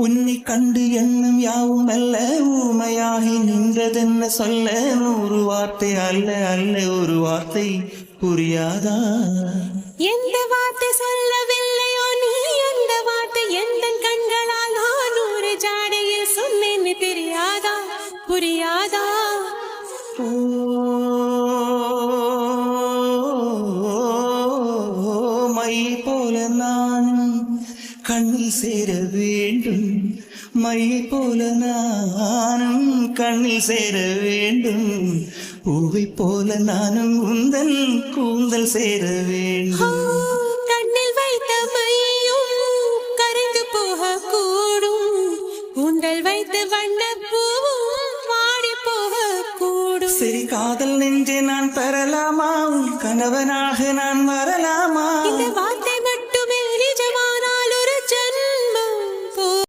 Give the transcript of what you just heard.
உன்னை கண்டு எண்ணம் யாவும் அல்ல ஊமையாகி நின்றதென்ன சொல்ல 100 வார்த்தை அல்ல அல்ல ஒரு வார்த்தை புரியாதா எந்த வார்த்தை சொல்லவில்லையோ நீ அந்த வார்த்தை எந்த கண்களால் நான் ஒரு ஜாடையில் சொன்னேன்னு தெரியாதா புரியாதா மை போல நான் கண்ணில் சேர வேண்டும் மை போல நானும் கண்ணில் சேர வேண்டும் பூவை போல நானும் உந்தன் கூந்தல் சேர வேண்டும் கண்ணில் வைத்த மையும் கரைந்து போக கூடும் கூந்தல் வைத்து வண்ண பூவும் வாடி போக கூடும் சரி காதல் நெஞ்சே நான் பெறலாமா உன் கணவனாக நான் வரலாமா